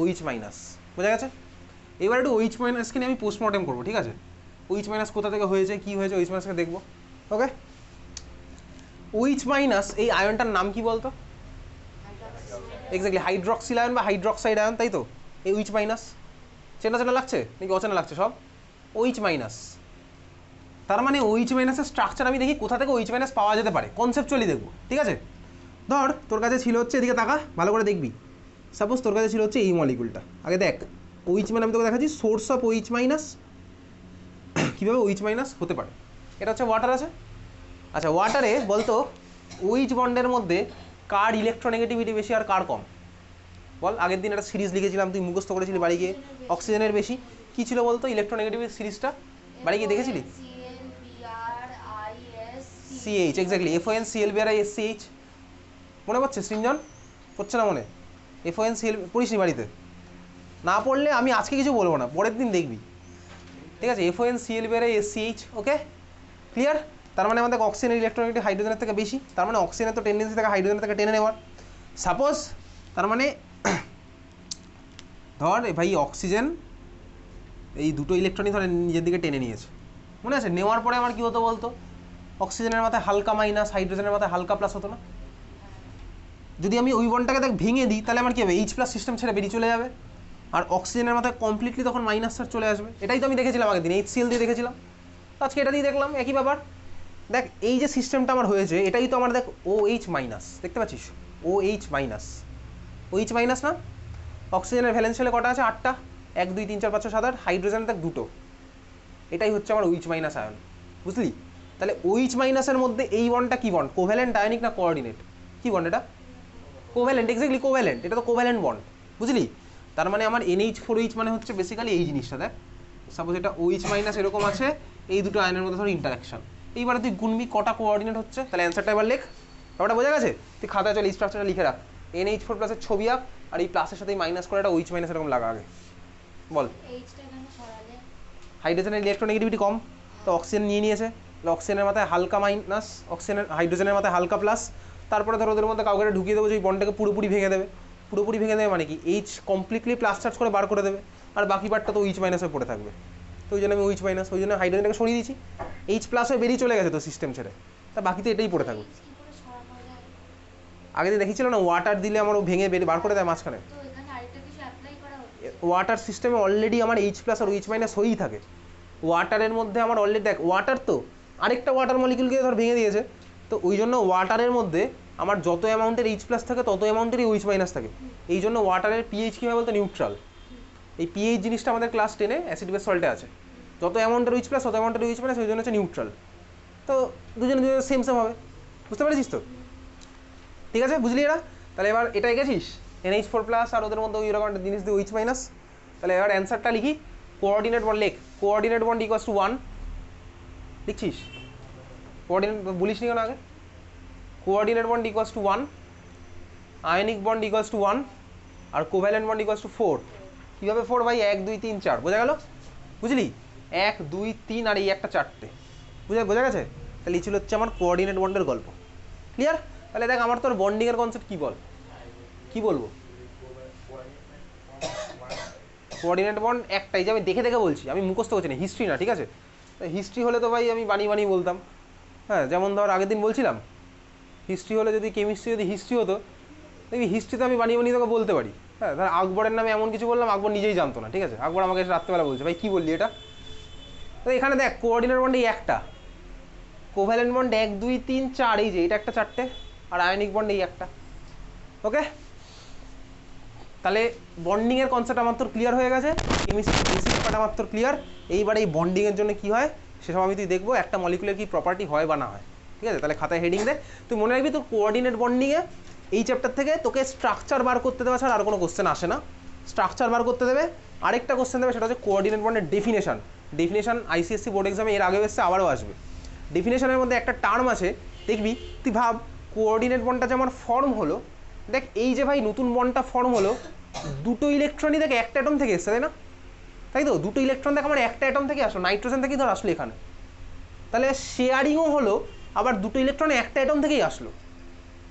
OH minus, বোঝা গেছে? এবার একটু OH মাইনাসকে নিয়ে আমি পোস্টমর্টেম করবো, ঠিক আছে? OH মাইনাস কোথা থেকে হয়েছে, কী হয়েছে, OH মাইনাসকে দেখবো। ওকে, OH মাইনাস এই আয়নটার নাম কি বলতো? এক্স্যাক্টলি হাইড্রক্সিল আয়ন বা হাইড্রক্সাইড আয়ন, তাই তো? এই OH মাইনাস চেনা চেনা লাগছে নাকি অচেনা লাগছে সব? OH মাইনাস, তার মানে OH মাইনাসের স্ট্রাকচার আমি দেখি কোথা থেকে OH মাইনাস পাওয়া যেতে পারে, কনসেপচুয়ালি দেখবো, ঠিক আছে? ধর তোর কাছে ছিল হচ্ছে, এদিকে তাকা ভালো করে দেখবি, সাপোজ তোর কাছে ছিল হচ্ছে এই মলিকুলটা, আগে দেখ OH মানে আমি তোকে দেখাচ্ছি সোর্স অফ OH মাইনাস, কীভাবে OH মাইনাস হতে পারে। এটা হচ্ছে ওয়াটার আছে, আচ্ছা ওয়াটারে বলতো OH বন্ডের মধ্যে কার ইলেকট্রোনেগেটিভিটি বেশি আর কার কম বল? আগের দিন একটা সিরিজ লিখেছিলাম, তুই মুখস্থ করেছিলি বাড়ি গিয়ে, অক্সিজেনের বেশি। কী ছিল বলতো ইলেকট্রোনেগেটিভিটি সিরিজটা, বাড়ি গিয়ে দেখেছিলি? CH, এক্স্যাক্টলি FONClBrISCH, মনে পড়ছে সৃঞ্জন? পড়ছে না মনে? FONCl পড়িস নি বাড়িতে? না পড়লে আমি আজকে কিছু বলবো না, পরের দিন দেখবি, ঠিক আছে? FONClBrISCH, okay clear? তার মানে আমাদের অক্সিজেনের ইলেকট্রোনেগেটিভ হাইড্রোজেনের থেকে বেশি, তার মানে অক্সিজেনের তো টেন্ডেন্সি থাকে হাইড্রোজেনের থেকে টেনে নেওয়ার। সাপোজ তার মানে ধর ভাই অক্সিজেন এই দুটো ইলেকট্রনই ধরে নিজের দিকে টেনে নিয়েছে, মনে আছে? নেওয়ার পরে আমার কী হতো বলতো? অক্সিজেনের মাথায় হালকা মাইনাস, হাইড্রোজেনের মাথায় হালকা প্লাস হতো না? যদি আমি ওই বন্ডটাকে দেখ ভেঙে দিই তাহলে আমার কী হবে? H প্লাস সিস্টেম ছেড়ে বেরিয়ে চলে যাবে, আর অক্সিজেনের মাথায় কমপ্লিটলি তখন মাইনাস চার্জ চলে আসবে। এটাই তো আমি দেখেছিলাম আগের দিন, HCl দিয়ে দেখেছিলাম, আজকে এটা দিয়ে দেখলাম একই ব্যাপার। দেখ এই যে সিস্টেমটা আমার হয়েছে এটাই তো আমার দেখ OH মাইনাস, দেখতে পাচ্ছিস? OH মাইনাস, OH মাইনাস না? অক্সিজেনের ভ্যালেন্স শেলে কটা আছে? 8টা, 1 2 3 4 5 6 7 8, হাইড্রোজেন দেখ 2টো, এটাই হচ্ছে আমার OH মাইনাস আয়ন, বুঝলি? তাহলে OH মাইনাসের মধ্যে এই বন্ডটা কি বন্ড? কোভ্যালেন্ট আয়নিক না কোঅর্ডিনেট? কি বন্ড এটা? কোভ্যালেন্ট, এক্স্যাক্টলি কোভ্যালেন্ট, এটা তো কোভ্যালেন্ট বন্ড, বুঝলি? তার মানে আমার NH4OH মানে হচ্ছে বেসিক্যালি এই জিনিসটা। দেখ সাপোজ এটা OH মাইনাস এরকম আছে, এই দুটো আয়নের মধ্যে ধর ইন্টারাকশন, এইবারে তুই গুনবি কটা কোঅর্ডিনেট হচ্ছে, তাহলে অ্যান্সারটা এবার লেখ। ব্যাপারটা বোঝা গেছে? তুই খাতায় চল এই স্ট্রাকচারটা লিখে রাখ, NH4 প্লাসের ছবি আঁক, আর এই প্লাসের সাথে মাইনাস করে একটা OH মাইনাস এরকম লাগা আগে, বল। হাইড্রোজেনের ইলেকট্রোনেগেটিভিটি কম, তো অক্সিজেন নিয়ে নিয়েছে, অক্সিজেনের মাথায় হালকা মাইনাস, অক্সিজেনের হাইড্রোজেনের মাথায় হালকা প্লাস, তারপরে ধর ওদের মধ্যে কাউকে ঢুকিয়ে দেবো যে এই বন্ডটাকে পুরোপুরি ভেঙে দেবে। পুরোপুরি ভেঙে দেবে মানে কি? H কমপ্লিটলি প্লাস চার্জ করে বার করে দেবে, আর বাকি পার্টটা তো OH মাইনাসে পড়ে থাকবে। তো ওই জন্য আমি OH মাইনাস, ওই জন্য হাইড্রোজেনটাকে সরিয়ে দিয়েছি, H প্লাস হয়ে বেরিয়ে চলে গেছে তো সিস্টেম ছেড়ে, তা বাকি তো এটাই পড়ে থাকবে। আগে দিয়ে দেখেছিল না ওয়াটার দিলে আমার ভেঙে বেরিয়ে বার করে দেয় মাঝখানে। ওয়াটার সিস্টেমে অলরেডি আমার H প্লাস আর OH মাইনাস হয়েই থাকে। ওয়াটারের মধ্যে আমার অলরেডি দেখ ওয়াটার তো আরেকটা ওয়াটার মলিকিউলকে ধর ভেঙে দিয়েছে, তো ওই জন্য ওয়াটারের মধ্যে আমার যত অ্যামাউন্টের H প্লাস থাকে তত অ্যামাউন্টেরই OH মাইনাস থাকে। এই জন্য ওয়াটারের পিএইচ কী হয় বলতো? নিউট্রাল। এই পিএইচ জিনিসটা আমাদের ক্লাস 10-এ অ্যাসিড বেস সল্টে আছে, যত অ্যামাউন্টের OH প্লাস তত অ্যামাউন্টের OH মাইনাস, ওই জন্য হচ্ছে নিউট্রাল। তো দুজনে সেম সেম হবে, বুঝতে পেরেছিস তো? ঠিক আছে, বুঝলি এরা? তাহলে এবার এটা গেছিস NH4 প্লাস আর ওদের মধ্যে ওই রকম একটা জিনিস দিয়ে OH মাইনাস। তাহলে এবার অ্যান্সারটা লিখি, কোঅর্ডিনেট বন্ড লেখ, কোঅর্ডিনেট বন্ড ইকুয়ালস টু 1, লিখছিস? কোঅর্ডিনেট বলিস নি কেন আগে? Coordinate bond equals to 1, ionic bond equals to 1, আর কোভ্যালেন্ট বন্ড ইকুয়ালস টু 4। কীভাবে 4 ভাই? 1 2 3 4, বোঝা গেল? বুঝলি? 1 2 3 আর এই একটা 4টে, বোঝা গেছে? তাহলে এই ছিল হচ্ছে আমার কোঅর্ডিনেট বন্ডের গল্প, ক্লিয়ার? তাহলে দেখ আমার তোর বন্ডিংয়ের কনসেপ্ট কী বল, কী বলবো? কোঅর্ডিনেট বন্ড একটাই, যে আমি দেখে দেখে বলছি, আমি মুখস্থ করছি না, হিস্ট্রি না, ঠিক আছে? হিস্ট্রি হলে তো ভাই আমি বানিয়ে বলতাম, হ্যাঁ, যেমন ধর আগের দিন বলছিলাম হিস্ট্রি হলে যদি কেমিস্ট্রি যদি হিস্ট্রি হতো, দেখবি হিস্ট্রিতে আমি বানিয়ে তোকে বলতে পারি। হ্যাঁ, ধর আকবরের নামে এমন কিছু বললাম আকবর নিজেই জানতো না, ঠিক আছে? আকবর আমাকে রাত্রেবেলা বলছে ভাই কী বললি এটা। তো এখানে দেখ কোঅর্ডিনেট বন্ড এই একটা, কোভ্যালেন্ট বন্ড 1 2 3 4, এই যে এটা একটা 4টে, আর আয়নিক বন্ড এই একটা। ওকে, তাহলে বন্ডিংয়ের কনসেপ্ট আমার তোর ক্লিয়ার হয়ে গেছে, কেমিস্ট্রি বেসিক পার্ট আমার তোর ক্লিয়ার। এইবার এই বন্ডিংয়ের জন্য কী হয় সেসব আমি তুই দেখবো, একটা মলিকুলের কী প্রপার্টি হয় বা না হয়, ঠিক আছে? তাহলে খাতায় হেডিং দে, তুই মনে রাখবি তোর কোঅর্ডিনেট বন্ডিংয়ে এই চ্যাপ্টার থেকে তোকে স্ট্রাকচার বার করতে দেওয়া ছাড়া আর কোনো কোশ্চেন আসে না। স্ট্রাকচার বার করতে দেবে, আরেকটা কোশ্চেন দেবে, সেটা হচ্ছে কোঅর্ডিনেট বন্ডের ডেফিনেশন। ICSE বোর্ড এক্সামে এর আগেও এসছে, আবারও আসবে। ডেফিনেশনের মধ্যে একটা টার্ম আছে, দেখবি তুই ভাব কোঅর্ডিনেট বন্ডটা যে আমার ফর্ম হলো, দেখ এই যে ভাই নতুন বন্ডটা ফর্ম হলো, দুটো ইলেকট্রনই দেখ একটা অ্যাটম থেকে এসছে, তাই না? তাই তো, দুটো ইলেকট্রন দেখ আমার একটা অ্যাটম থেকে আসলো, নাইট্রোজেন থেকেই ধর আসলো এখানে, তাহলে শেয়ারিংও হলো, আবার দুটো ইলেকট্রন একটা অ্যাটম থেকেই আসলো।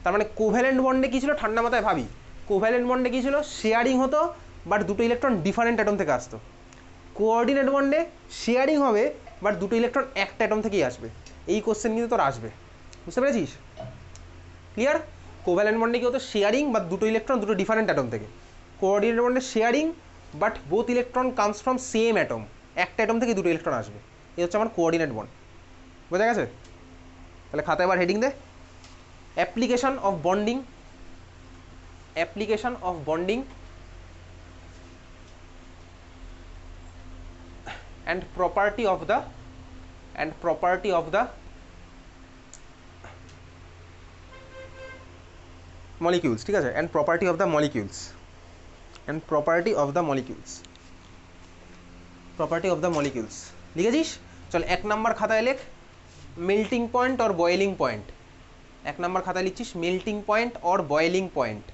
তার মানে কোভ্যালেন্ট বন্ডে কী ছিল ঠান্ডা মাথায় ভাবি, কোভ্যালেন্ট বন্ডে কী ছিল? শেয়ারিং হতো, বাট দুটো ইলেকট্রন ডিফারেন্ট অ্যাটম থেকে আসতো। কোঅর্ডিনেট বন্ডে শেয়ারিং হবে বাট দুটো ইলেকট্রন একটা অ্যাটম থেকেই আসবে। এই কোশ্চেন কিন্তু তোর আসবে, বুঝতে পেরেছিস? ক্লিয়ার? কোভ্যালেন্ট বন্ডে কি হতো, শেয়ারিং বা দুটো ইলেকট্রন দুটো ডিফারেন্ট অ্যাটম থেকে। কোঅর্ডিনেট বন্ডে sharing but both electron comes from same atom, একটা অ্যাটম থেকে দুটো ইলেকট্রন আসবে। এই হচ্ছে আমার কোঅর্ডিনেট বন্ড, বোঝা গেছে? তাহলে খাতায় এবার হেডিং দে, application of bonding, application of bonding and property of the molecules, ঠিক আছে? and property of the molecules, লিখেছিস? চল 1 নাম্বার খাতায় লেখ melting point or boiling point. 1 number খাতায় লিখছিস melting point or boiling point,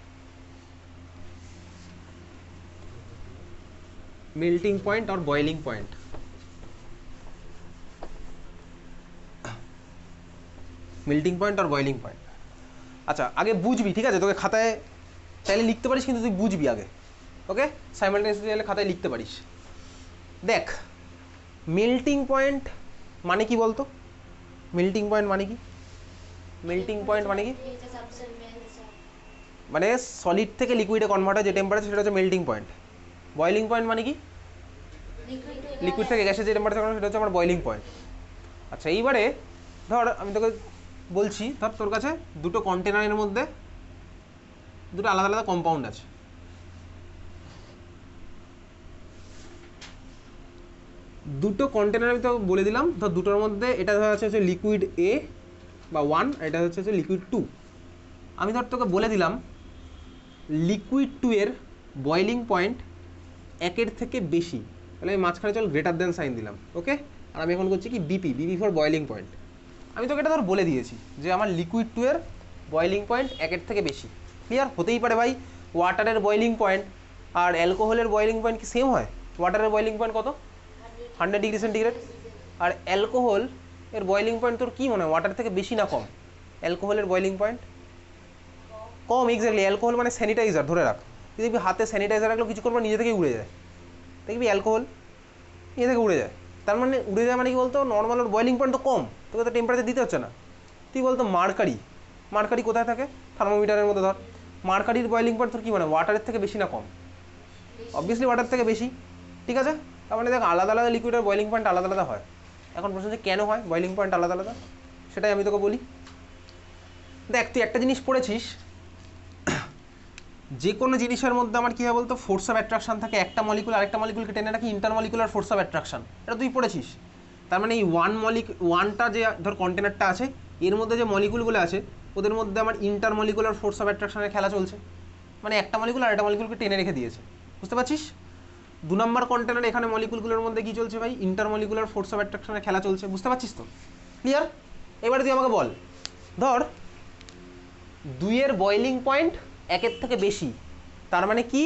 melting point or boiling point. Melting point আর boiling point. আচ্ছা আগে বুঝবি, ঠিক আছে? তোকে খাতায় চাইলে লিখতে পারিস, কিন্তু তুই বুঝবি আগে, ওকে? সাইমালটেনিয়াসলি চাইলে খাতায় লিখতে পারিস। দেখ মেল্টিং পয়েন্ট মানে কি বলতো? মেল্টিং পয়েন্ট মানে কি? মেল্টিং পয়েন্ট মানে কি? মানে সলিড থেকে লিকুইডে কনভার্ট হয় যে টেম্পারেচার, সেটা হচ্ছে মেল্টিং পয়েন্ট। বয়েলিং পয়েন্ট মানে কি? লিকুইড থেকে গ্যাসে যে টেম্পারেচার, সেটা হচ্ছে আমার বয়েলিং পয়েন্ট। আচ্ছা এইবারে ধর আমি তোকে বলছি, ধর তোর কাছে দুটো কন্টেনারের মধ্যে দুটো আলাদা আলাদা কম্পাউন্ড আছে। দুটো কন্টেনার আমি তো বলে দিলাম, ধর দুটোর মধ্যে এটা ধর হচ্ছে লিকুইড এ বা 1, এটা হচ্ছে লিকুইড 2। আমি ধর তোকে বলে দিলাম লিকুইড 2 এর বয়েলিং পয়েন্ট 1 থেকে বেশি, তাহলে আমি মাঝখানে চল গ্রেটার দেন সাইন দিলাম, ওকে? আর আমি এখন করছি কি বিপি ফর বয়েলিং পয়েন্ট। আমি তোকে এটা ধর বলে দিয়েছি যে আমার লিকুইড 2 এর বয়েলিং পয়েন্ট 1 থেকে বেশি। ক্লিয়ার? হতেই পারে ভাই ওয়াটারের বয়েলিং পয়েন্ট আর অ্যালকোহলের বয়েলিং পয়েন্ট কি সেম হয়? ওয়াটারের বয়েলিং পয়েন্ট কত? 100 ডিগ্রি সেন্টিগ্রেড। আর অ্যালকোহল এর বয়েলিং পয়েন্ট তোর কি মনে হয়, ওয়াটার থেকে বেশি না কম? অ্যালকোহলের বয়েলিং পয়েন্ট কম, এক্স্যাক্টলি। অ্যালকোহল মানে স্যানিটাইজার, ধরে রাখ। তুই দেখবি হাতে স্যানিটাইজার রাখলেও কিছু করবো নিজে থেকেই উড়ে যায়, দেখবি অ্যালকোহল নিজে থেকে উড়ে যায়। তার মানে উড়ে যায় মানে কি বলতো, নর্মাল ওর বয়েলিং পয়েন্ট তো কম, তোকে তো টেম্পারেচার দিতে হচ্ছে না। তুই বলতো মার্কারি কোথায় থাকে? থার্মোমিটারের মধ্যে ধর। মার্কারির বয়েলিং পয়েন্ট তোর কি মানে ওয়াটারের থেকে বেশি না কম? অবভিয়াসলি ওয়াটার থেকে বেশি, ঠিক আছে? তার মানে দেখ আলাদা আলাদা লিকুইডের বয়েলিং পয়েন্ট আলাদা আলাদা হয়। এখন প্রশ্ন হচ্ছে কেন হয় বয়েলিং পয়েন্ট আলাদা আলাদা, সেটাই আমি তোকে বলি। দেখ তুই একটা জিনিস পড়েছিস, যে কোনো জিনিসের মধ্যে আমার কী হয় বলতো, ফোর্স অফ অ্যাট্রাকশন থাকে। একটা মলিকুল আরেকটা মলিকুলকে টেনে রাখি, ইন্টারমলিকুলার ফোর্স অফ অ্যাট্রাকশন, এটা তুই পড়েছিস। তার মানে এই ওয়ানটা যে ধর কন্টেনারটা আছে, এর মধ্যে যে মলিকুলগুলো আছে ওদের মধ্যে আমার ইন্টারমলিকুলার ফোর্স অফ অ্যাট্রাকশনের খেলা চলছে। মানে একটা মলিকুল আর একটা মলিকুলকে টেনে রেখে দিয়েছে, বুঝতে পারছিস? 2 নম্বর কন্টেনার, এখানে মলিকুলগুলোর মধ্যে কী চলছে ভাই? ইন্টারমলিকুলার ফোর্স অফ অ্যাট্রাকশনের খেলা চলছে, বুঝতে পারছিস তো? ক্লিয়ার? এবারে তুই আমাকে বল, ধর 2 এর বয়েলিং পয়েন্ট 1 থেকে বেশি, তার মানে কি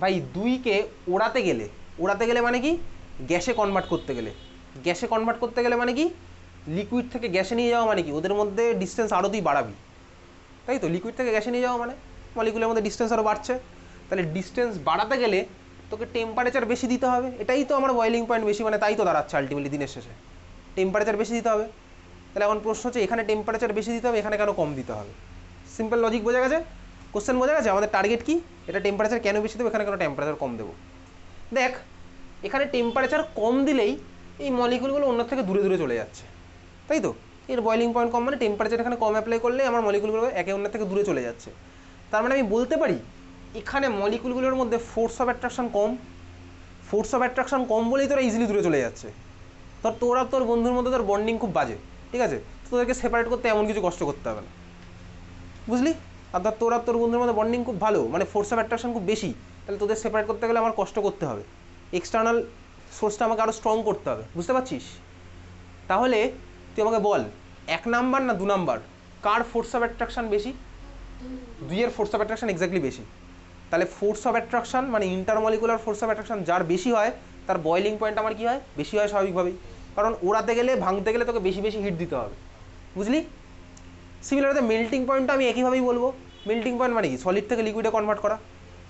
ভাই? 2কে ওড়াতে গেলে মানে কি? গ্যাসে কনভার্ট করতে গেলে মানে কি? লিকুইড থেকে গ্যাসে নিয়ে যাওয়া মানে কি? ওদের মধ্যে ডিস্টেন্স আরও তুই বাড়াবি, তাই তো? লিকুইড থেকে গ্যাসে নিয়ে যাওয়া মানে মলিকুলের মধ্যে ডিস্টেন্স আরও বাড়ছে। তাহলে ডিস্টেন্স বাড়াতে গেলে তোকে টেম্পারেচার বেশি দিতে হবে, এটাই তো আমার বয়েলিং পয়েন্ট বেশি মানে, তাই তো দাঁড়াচ্ছে আলটিমেটলি দিনের শেষে টেম্পারেচার বেশি দিতে হবে। তাহলে এখন প্রশ্ন হচ্ছে এখানে টেম্পারেচার বেশি দিতে হবে, এখানে কেন কম দিতে হবে? সিম্পল লজিক বোঝা গেছে? কোশ্চেন বোঝা গেছে? আমাদের টার্গেট কি? এটা টেম্পারেচার কেন বেশি দেবো, এখানে কেন টেম্পারেচার কম দেবো? দেখ এখানে টেম্পারেচার কম দিলেই এই মলিকুলগুলো অন্য থেকে দূরে দূরে চলে যাচ্ছে, তাই তো? এর বয়েলিং পয়েন্ট কম মানে টেম্পারেচার এখানে কম অ্যাপ্লাই করলে আমার মলিকুলগুলো একে অন্য থেকে দূরে চলে যাচ্ছে। তার মানে আমি বলতে পারি এখানে মলিকুলগুলোর মধ্যে ফোর্স অফ অ্যাট্রাকশন কম বলেই তোরা ইজিলি দূরে চলে যাচ্ছে। তোরা তোর বন্ধুর মধ্যে তোর বন্ডিং খুব বাজে, ঠিক আছে? তোদেরকে সেপারেট করতে এমন কিছু কষ্ট করতে হবে না, বুঝলি? আর তোরা তোর বন্ধুর মধ্যে বন্ডিং খুব ভালো, মানে ফোর্স অফ অ্যাট্রাকশন খুব বেশি, তাহলে তোদের সেপারেট করতে গেলে আমার কষ্ট করতে হবে, এক্সটার্নাল সোর্সটা আমাকে আরও স্ট্রং করতে হবে, বুঝতে পারছিস? তাহলে তুই আমাকে বল 1 নাম্বার না 2 number, car force of attraction বেশি? 2 এর ফোর্স অফ অ্যাট্রাকশন এক্স্যাক্টলি বেশি। তাহলে ফোর্স অফ অ্যাট্রাকশন মানে ইন্টারমলিকুলার ফোর্স অফ অ্যাট্রাকশন যার বেশি হয়, তার বয়েলিং পয়েন্ট আমার কী হয়? বেশি হয় স্বাভাবিকভাবেই, কারণ ওড়াতে গেলে ভাঙতে গেলে তোকে বেশি বেশি হিট দিতে হবে, বুঝলি? সিমিলারলি মেল্টিং পয়েন্টটা আমি একইভাবেই বলবো। মেল্টিং পয়েন্ট মানে কি? সলিড থেকে লিকুইডে কনভার্ট করা।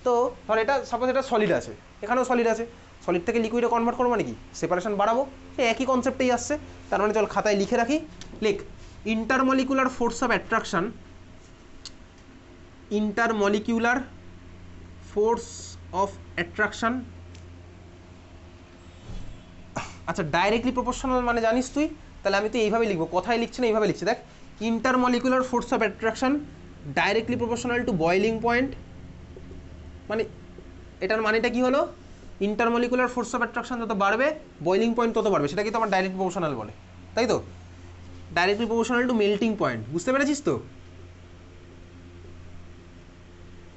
তো ধর এটা সাপোজ এটা সলিড আছে, এখানেও সলিড আছে, সলিড থেকে লিকুইডে কনভার্ট করবো মানে কি সেপারেশন বাড়াবো, সেই একই কনসেপ্টেই আসছে। তার মানে চল খাতায় লিখে রাখি, লিখ intermolecular force of attraction, intermolecular force of attraction. আচ্ছা ডাইরেক্টলি প্রপোর্শনাল মানে জানিস তুই, তাহলে আমি তো এইভাবে লিখবো, কথায় লিখছি না এইভাবে লিখছি, দেখ intermolecular force of attraction directly proportional to boiling point. মানে এটার মানেটা কি হলো, ইন্টারমলিকুলার ফোর্স অফ অ্যাট্রাকশন যত বাড়বে বয়েলিং পয়েন্ট তত বাড়বে, সেটা কিন্তু আমার ডাইরেক্ট প্রপোর্শনাল বলে, তাই তো? Directly proportional to melting point, বুঝতে পেরেছিস তো?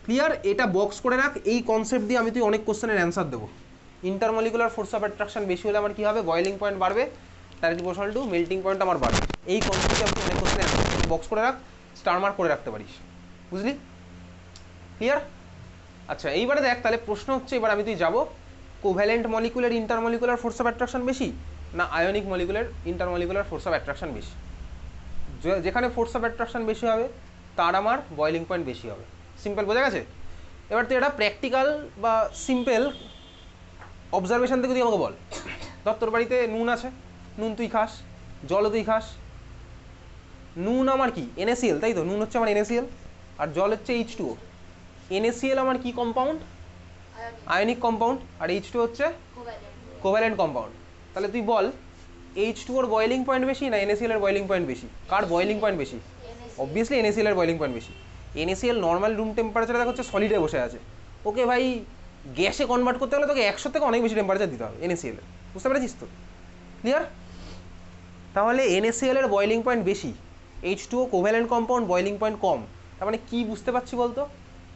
ক্লিয়ার? এটা বক্স করে রাখ, এই কনসেপ্ট দিয়ে আমি তুই অনেক কোশ্চেনের অ্যান্সার দেবো। ইন্টারমলিকুলার ফোর্স অফ অ্যাট্রাকশন বেশি হলে আমার কী হবে, বয়েলিং পয়েন্ট বাড়বে, directly proportional to melting point আমার বাড়বে। এই কনসেপ্টে আমি অনেক কোশ্চেনের অ্যান্সার বক্স করে রাখ, স্টার মার্ক করে রাখতে পারিস, বুঝলি? ক্লিয়ার? আচ্ছা এইবারে দেখ, তাহলে প্রশ্ন হচ্ছে এবার আমি তুই যাবো, covalent molecular intermolecular force of attraction বেশি না ionic molecular intermolecular force of attraction বেশি? যেখানে ফোর্স অফ অ্যাট্রাকশন বেশি হবে তার আমার বয়েলিং পয়েন্ট বেশি হবে। সিম্পল, বোঝা গেছে? এবার তুই এটা প্র্যাকটিক্যাল বা সিম্পল অবজারভেশন থেকে তুই আমাকে বল। ধর তোর বাড়িতে নুন আছে, নুন তুই খাস, জলও তুই খাস। নুন আমার কি NaCl, তাই তো? নুন হচ্ছে আমার NaCl আর জল হচ্ছে H2O। NaCl আমার কি কম্পাউন্ড? আয়নিক কম্পাউন্ড, আর H2 হচ্ছে কোভ্যালেন্ট কম্পাউন্ড। তাহলে তুই বল H2ওর বয়েলিং পয়েন্ট বেশি না NaCl এর বয়েলিং পয়েন্ট বেশি? কার বয়েলিং পয়েন্ট বেশি? অবভিয়াসলি NaCl এর বয়েলিং পয়েন্ট বেশি। NaCl নর্মাল রুম টেম্পারেচারে দেখা হচ্ছে সলিডে বসে আছে, ওকে ভাই গ্যাসে কনভার্ট করতে গেলে তোকে 100 থেকে অনেক বেশি টেম্পারেচার দিতে হবে NaCl এর, বুঝতে পেরেছিস তো? ক্লিয়ার? তাহলে NaCl এর বয়েলিং পয়েন্ট বেশি, H2O covalent compound boiling point কম। তার মানে কি বুঝতে পারছি বলতো,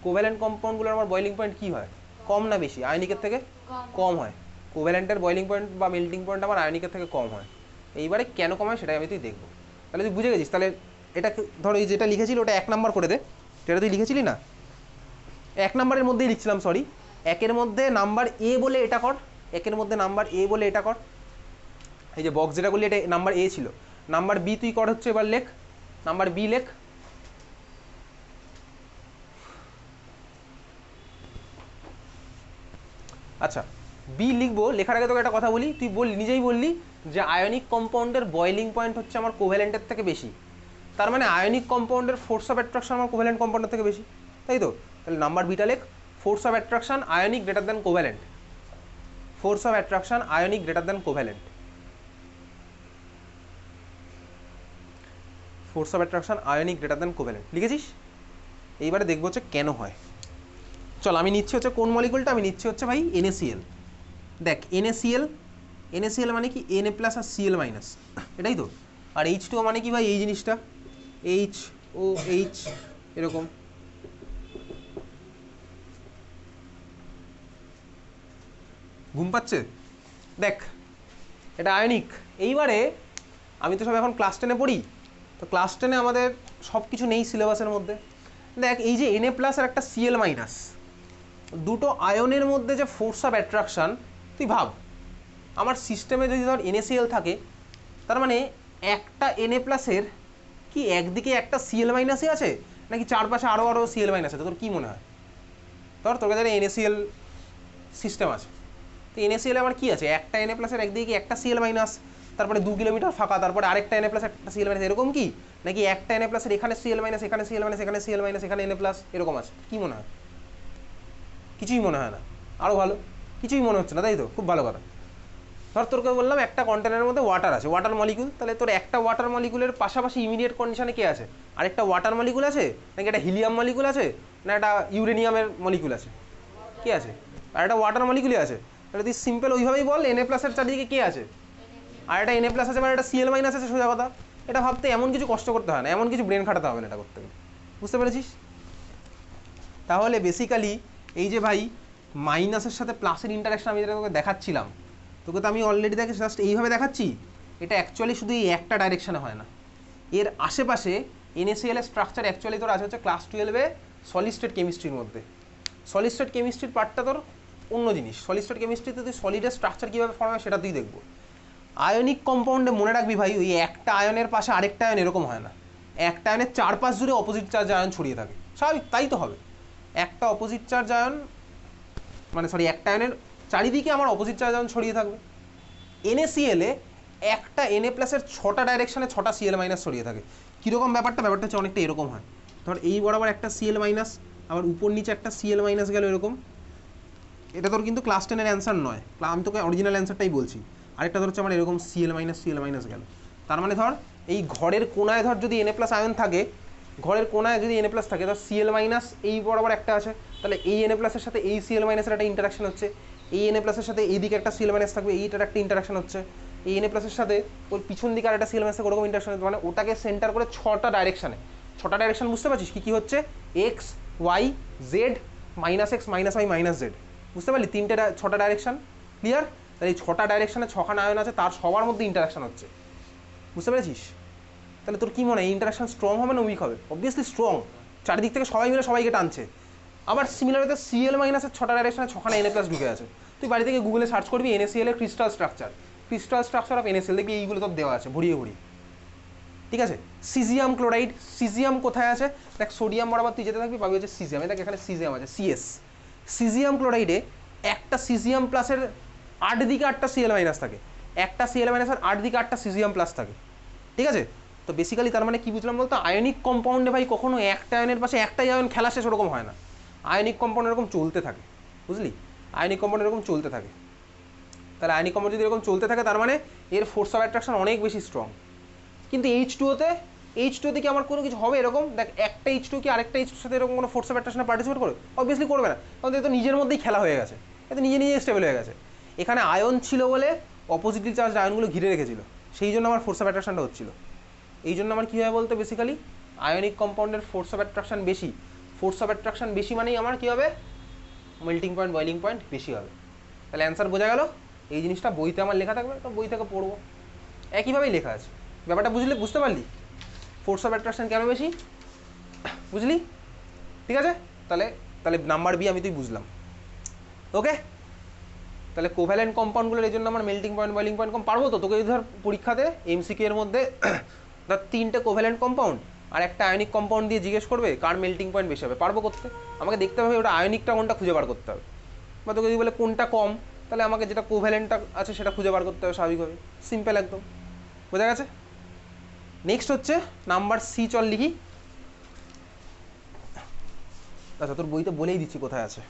কোভ্যালেন্ট কম্পাউন্ডগুলোর আমার বয়েলিং পয়েন্ট কি হয়, কম না বেশি? আয়নিকের থেকে কম হয়। কোভ্যালেন্টের বয়েলিং পয়েন্ট বা মেল্টিং পয়েন্ট আমার আয়নিকের থেকে কম হয়। এইবারে কেন কম হয় সেটাই আমি তুই দেখবো। তাহলে তুই বুঝে গেছিস। তাহলে এটা ধরো এই যেটা লিখেছিল ওটা 1 নাম্বার করে দে, যেটা তুই লিখেছিলি না 1 নাম্বারের মধ্যেই লিখছিলাম, সরি, 1-এর মধ্যে নাম্বার A বলে এটা কর, 1-এর মধ্যে নাম্বার A বলে এটা কর। এই যে বক্স যেটা করলি এটা নাম্বার A ছিল, নাম্বার B তুই কর হচ্ছে, এবার লেখ নাম্বার B লেখ। আচ্ছা বি লিখবো, লেখার আগে তোকে একটা কথা বলি, তুই নিজেই বললি যে আয়নিক কম্পাউন্ডের বয়েলিং পয়েন্ট হচ্ছে আমার কোভ্যালেন্টের থেকে বেশি, তার মানে আয়নিক কম্পাউন্ডের ফোর্স অফ অ্যাট্রাকশন আমার কোভ্যালেন্ট কম্পাউন্ডের থেকে বেশি, তাই তো? তাহলে নাম্বার বিটা লেখ, force of attraction ionic greater than covalent, force of attraction ionic greater than covalent, force of attraction ionic greater than covalent, লিখেছিস? এইবারে দেখবো হচ্ছে কেন হয়। চল আমি নিচ্ছি হচ্ছে কোন মলিকুলটা, আমি নিচ্ছি হচ্ছে ভাই NaCl। দেখ NaCl মানে কি Na প্লাস আর Cl মাইনাস, এটাই তো। আর H2O মানে কি ভাই এই জিনিসটা HOH এরকম। ঘুম পাচ্ছে? দেখ এটা আয়নিক। এইবারে আমি তো সব এখন ক্লাস 10-এ পড়ি, তো ক্লাস 10-এ আমাদের সব কিছু নেই সিলেবাসের মধ্যে। দেখ এই যে Na প্লাস আর একটা Cl মাইনাস, দুটো আয়নের মধ্যে যে ফোর্স অফ অ্যাট্রাকশন, তুই ভাব আমার সিস্টেমে যদি ধর NaCl থাকে, তার মানে একটা Na প্লাসের কি একদিকে একটা Cl মাইনাসই আছে নাকি চারপাশে আরও Cl মাইনাস আছে? তোর কি মনে হয়? তোর কাছে NaCl সিস্টেম আছে, তো NaCl আমার কি আছে, একটা Na প্লাসের একদিকে কি একটা Cl মাইনাস, তারপরে 2 কিলোমিটার ফাঁকা, তারপরে আরেকটা Na প্লাস একটা Cl মাইনাস, এরকম কি? নাকি একটা Na প্লাসের এখানে Cl মাইনাস, এখানে Cl মাইনাস, এখানে Cl মাইনাস, এখানে Na প্লাস, এরকম আছে? কি মনে হয়? কিছুই মনে হয় না। আরও ভালো, কিছুই মনে হচ্ছে না, তাই তো? খুব ভালো কথা। ধর তোরকে বললাম একটা কন্টেনারের মধ্যে ওয়াটার আছে, ওয়াটার মলিকুল, তাহলে তোর একটা ওয়াটার মলিকুলের পাশাপাশি ইমিডিয়েট কন্ডিশনে কে আছে? আরেকটা ওয়াটার মলিকুল আছে, নাকি একটা হিলিয়াম মলিকুল আছে, না একটা ইউরেনিয়ামের মলিকুল আছে? কে আছে? আর একটা ওয়াটার মলিকুলই আছে। তাহলে তুই সিম্পল ওইভাবেই বল Na প্লাসের চারদিকে কে আছে? আর একটা Na প্লাস আছে, মানে একটা Cl মাইনাস আছে, সোজা কথা। এটা ভাবতে এমন কিছু কষ্ট করতে হয় না, এমন কিছু ব্রেন খাটাতে হবে না এটা করতে গেলে, বুঝতে পেরেছিস? তাহলে বেসিক্যালি এই যে ভাই মাইনাসের সাথে প্লাসের ইন্টারাকশন আমি যেটা তোকে দেখাচ্ছিলাম, তোকে তো আমি অলরেডি দেখে জাস্ট এইভাবে দেখাচ্ছি, এটা অ্যাকচুয়ালি শুধু এই একটা ডাইরেকশানে হয় না, এর আশেপাশে NaCl এর স্ট্রাকচার অ্যাকচুয়ালি তোর আছে হচ্ছে ক্লাস 12-এ সলিড স্টেট কেমিস্ট্রির মধ্যে। সলিড স্টেট কেমিস্ট্রির পার্টটা তোর অন্য জিনিস, সলিড স্টেট কেমিস্ট্রিতে তুই সলিডের স্ট্রাকচার কীভাবে ফর্ম হয় সেটা তুই দেখবো। আয়নিক কম্পাউন্ডে মনে রাখবি ভাই, ওই একটা আয়নের পাশে আরেকটা আয়ন এরকম হয় না, একটা আয়নের চারপাশ জুড়ে অপোজিট চার্জ আয়ন ছড়িয়ে থাকে, স্বাভাবিক তাই তো হবে। একটা অপোজিট চার্জ আয়ন মানে সরি একটা আয়নের চারিদিকে আমার অপোজিট চার্জ আয়ন ছড়িয়ে থাকবে। NaCl এ একটা Na প্লাসের 6টা ডাইরেকশনে 6টা Cl মাইনাস ছড়িয়ে থাকে। কীরকম ব্যাপারটা হচ্ছে অনেকটা এরকম হয়, ধর এই বরাবর একটা Cl মাইনাস, আবার উপর নিচে একটা Cl মাইনাস গেল এরকম। এটা তোর কিন্তু ক্লাস 10-এর অ্যান্সার নয়, আমি তোকে অরিজিনাল অ্যান্সারটাই বলছি। আরেকটা ধর হচ্ছে আমার এরকম Cl মাইনাস গেল। তার মানে ধর এই ঘরের কোনায় ধর যদি Na প্লাস আয়ন থাকে, ঘরের কোনায় যদি Na প্লাস থাকে, ধর Cl মাইনাস এই বরাবর একটা আছে, তাহলে এই Na প্লাসের সাথে এই Cl মাইনাসের একটা ইন্টারাকশন হচ্ছে, এই Na প্লাসের সাথে এইদিকে একটা Cl মাইনাস থাকবে, এইটার একটা ইন্টারাকশন হচ্ছে, এই Na প্লাসের সাথে ওর পিছন দিকে আর একটা Cl মাইনাস ওরকম ইন্টারাকশন হচ্ছে। মানে ওটাকে সেন্টার করে 6টা ডাইরেকশানে, 6টা ডাইরেকশন বুঝতে পারছিস কী কী হচ্ছে? X Y Z, minus X minus Y minus Z, বুঝতে পারলি? 6টা ডাইরেকশন, ক্লিয়ার? তাহলে এই 6টা ডাইরেকশনে 6খানা আয়ন আছে, তার সবার মধ্যে ইন্টারাকশন হচ্ছে, বুঝতে পেরেছিস? তাহলে তোর কী মনে হয় ইন্টারাকশন স্ট্রং হবে না উইক হবে? অবভিয়াসলি স্ট্রং, চারিদিক থেকে সবাই মিলে সবাইকে টানছে। আবার সিমিলারতে Cl মাইনাসের 6টা ডাইরেকশনে 6খানা Na প্লাস ঢুকে আছে। তুই বাড়ি থেকে গুগলে সার্চ করবি NaCl এর ক্রিস্টাল স্ট্রাকচার অফ NaCl, দেখবি এইগুলো তো দেওয়া আছে ভরিয়ে ভরিয়ে, ঠিক আছে? সিজিয়াম ক্লোরাইড, সিজিয়াম কোথায় আছে দেখ, সোডিয়াম বরাবর তুই যেতে থাকবি পাবি হচ্ছে সিজিয়াম, দেখ এখানে সিজিয়াম আছে CS। সিজিয়াম ক্লোরাইডে একটা সিজিয়াম প্লাসের 8 দিকে 8টা Cl মাইনাস থাকে, একটা Cl মাইনাসের 8 দিকে 8টা সিজিয়াম প্লাস থাকে, ঠিক আছে? তো বেসিক্যালি তার মানে কি বুঝলাম বলতো, আয়নিক কম্পাউন্ডে ভাই কখনো একটা আয়নের পাশে একটাই আয়ন খেলা শেষ ওরকম হয় না, আয়নিক কম্পাউন্ড এরকম চলতে থাকে, বুঝলি? আয়নিক কম্পাউন্ড এরকম চলতে থাকে। তাহলে আয়নিক কম্পাউন্ড যদি এরকম চলতে থাকে তার মানে এর ফোর্স অফ অ্যাট্রাকশন অনেক বেশি স্ট্রং। কিন্তু H2O তে কি আমার কোনো কিছু হবে এরকম? দেখ একটা H2O কি আরেকটা H2ওর সাথে এরকম কোনো ফোর্স অফ অ্যাট্রাকশনে পার্টিসিপেট করবে? অবভিয়াসলি করবে না, কারণ এ তো নিজের মধ্যেই খেলা হয়ে গেছে, এ তো নিজে স্টেবল হয়ে গেছে। এখানে আয়ন ছিল বলে অপোজিটলি চার্জ আয়নগুলো ঘিরে রেখেছিল, সেই জন্য আমার ফোর্স অফ অ্যাট্রাকশনটা হচ্ছিল। এই জন্য আমার কী হয় বলতে, বেসিক্যালি আয়নিক কম্পাউন্ডের ফোর্স অফ অ্যাট্রাকশন বেশি। ফোর্স অফ অ্যাট্রাকশন বেশি মানেই আমার কী হবে? মেল্টিং পয়েন্ট বয়লিং পয়েন্ট বেশি হবে। তাহলে অ্যান্সার বোঝা গেল? এই জিনিসটা বইতে আমার লেখা থাকবে, তো বই থেকে পড়বো, একইভাবেই লেখা আছে। ব্যাপারটা বুঝতে পারলি? ফোর্স অফ অ্যাট্রাকশন কেন বেশি, বুঝলি? ঠিক আছে, তাহলে নাম্বার বি আমি তুই বুঝলাম, ওকে? তাহলে কোভ্যালেন্ট কম্পাউন্ডগুলোর এই জন্য আমার মেল্টিং পয়েন্ট বয়লিং পয়েন্ট কম। পারবো তো? তোকে ধর পরীক্ষাতে MCQ এর মধ্যে ধর 3টে কোভ্যালেন্ট কম্পাউন্ড আর একটা আয়নিক কম্পাউন্ড দিয়ে জিজ্ঞেস করবে কার মেল্টিং পয়েন্ট বেশি হবে, পারবো করতে? আমাকে দেখতে হবে ওটা আয়নিকটা কোনটা খুঁজে বার করতে হবে, বা তোকে যদি বলে কোনটা কম, তাহলে আমাকে যেটা কোভ্যালেন্টটা আছে সেটা খুঁজে বার করতে হবে স্বাভাবিকভাবে, সিম্পল একদম, বোঝা গেছে? নেক্সট হচ্ছে নাম্বার সি, চল লিখি। আচ্ছা তোর বইতে বলেই দিচ্ছি কোথায় আছে।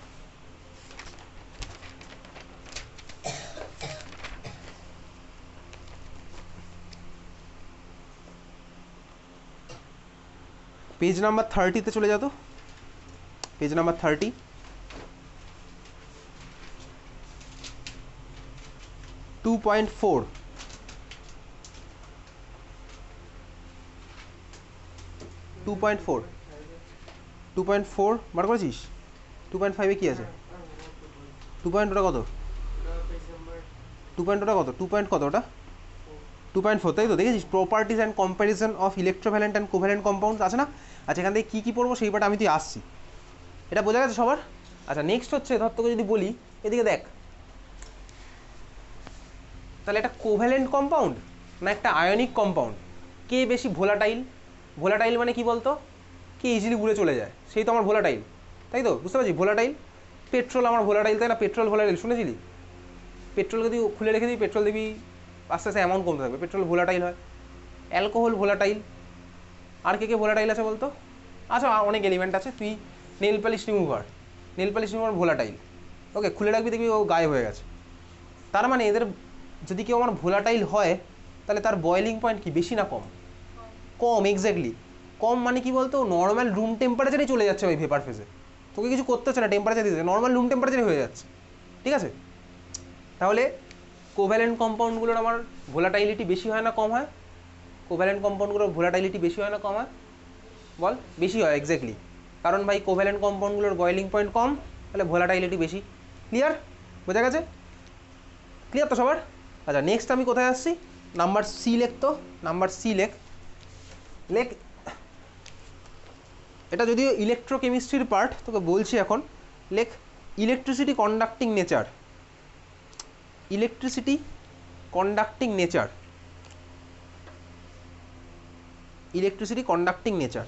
পেজ নাম্বার 30-তে চলে যা তো, page number 30। Two point four বার করেছিস? 2.5-এ কী আছে? 2.ওটা কত? 2.ওটা কত? 2. কত ওটা? 2.4, তাই তো? দেখেছিস properties and comparison of electrovalent and covalent compounds আছে না? আচ্ছা এখান থেকে কী পড়বো সেই পাটা আমি তুই আসছি, এটা বোঝা গেছে সবার? আচ্ছা নেক্সট হচ্ছে ধর তোকে যদি বলি এদিকে দেখ, তাহলে একটা কোভ্যালেন্ট কম্পাউন্ড না একটা আয়নিক কম্পাউন্ড, কে বেশি ভোলাটাইল? ভোলাটাইল মানে কি বলতো? কে ইজিলি উড়ে চলে যায়, সেই তো আমার ভোলাটাইল, তাই তো? বুঝতে পারছি ভোলাটাইল? পেট্রোল আমার ভোলাটাইল, তাই না? Petrol volatile শুনেছিলি? পেট্রোলকে তুই খুলে রেখে দিবি, পেট্রোল দিবি আস্তে আস্তে অ্যামাউন্ট কমতে থাকবে, পেট্রোল ভোলাটাইল হয়। Alcohol volatile. আর কে ভোলাটাইল আছে বলতো? আচ্ছা অনেক এলিমেন্ট আছে, তুই নেল পালিশ রিমুভার ভোলাটাইল, ওকে খুলে রাখবি দেখবি ও গায়েব হয়ে গেছে। তার মানে এদের যদি কেউ আমার ভোলাটাইল হয় তাহলে তার বয়েলিং পয়েন্ট কি বেশি না কম? কম, এক্স্যাক্টলি কম। মানে কি বলতো, নর্মাল রুম টেম্পারেচারেই চলে যাচ্ছে ওই ভেপার ফেজে, তোকে কিছু করতে হচ্ছে না, টেম্পারেচার দিতে, নর্মাল রুম টেম্পারেচারই হয়ে যাচ্ছে, ঠিক আছে? তাহলে কোভ্যালেন্ট কম্পাউন্ডগুলোর আমার ভোলাটাইলিটি বেশি হয় না কম হয়? কোভ্যালেন্ট কম্পাউন্ডগুলোর ভোলাটাইলিটি বেশি হয় না কম হয়? বল, বেশি হয়, এক্স্যাক্টলি। কারণ ভাই কোভ্যালেন্ট কম্পাউন্ডগুলোর বয়েলিং পয়েন্ট কম, তাহলে ভোলাটাইলিটি বেশি। ক্লিয়ার? বোঝা গেছে? ক্লিয়ার তো সবার? আচ্ছা নেক্সট আমি কোথায় আসছি? নাম্বার সি লেখ তো, নাম্বার সি লেখ। এটা যদিও ইলেকট্রোকেমিস্ট্রির পার্ট, তোকে বলছি এখন লেখ electricity conducting nature. Electricity conducting nature, electricity conducting nature,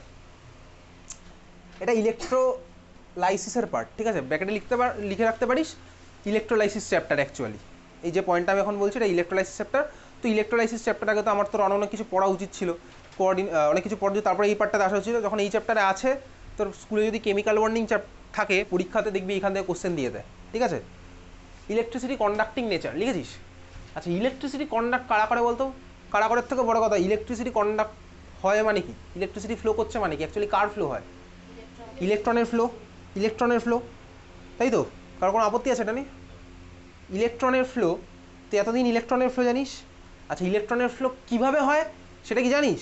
এটা ইলেকট্রোলাইসিসের পার্ট, ঠিক আছে? ব্র্যাকেটে লিখে রাখতে পারিস। Electrolysis chapter actually. এই যে পয়েন্টটা আমি এখন বলছি এটা ইলেকট্রোলাইসিস চ্যাপ্টার। তো ইলেকট্রোলাইসিস চ্যাপ্টার আগে তো আমার তো অনেক কিছু পড়া উচিত ছিল, অনেক কিছু পড়া, তারপরে এই পার্টটাতে আসা উচিত। যখন এই চ্যাপ্টারে আছে তোর স্কুলে যদি কেমিক্যাল বন্ডিং থাকে পরীক্ষাতে দেখবি এখান থেকে কোশ্চেন দিয়ে দেয়, ঠিক আছে। ইলেকট্রিসিটি কন্ডাক্টিং নেচার লিখেছিস। আচ্ছা ইলেকট্রিসিটি কন্ডাক্ট কারা করে বলতো? কারা করার থেকে বড় কথা, ইলেকট্রিসিটি কন্ডাক্ট হয় মানে কি, ইলেকট্রিসিটি ফ্লো করছে মানে কি, অ্যাকচুয়ালি কার ফ্লো হয়? ইলেকট্রনের ফ্লো, ইলেকট্রনের ফ্লো, তাই তো? কারো কোনো আপত্তি আছে এটা নিয়ে? ইলেকট্রনের ফ্লো, তুই এতদিন ইলেকট্রনের ফ্লো জানিস। আচ্ছা ইলেকট্রনের ফ্লো কীভাবে হয় সেটা কি জানিস?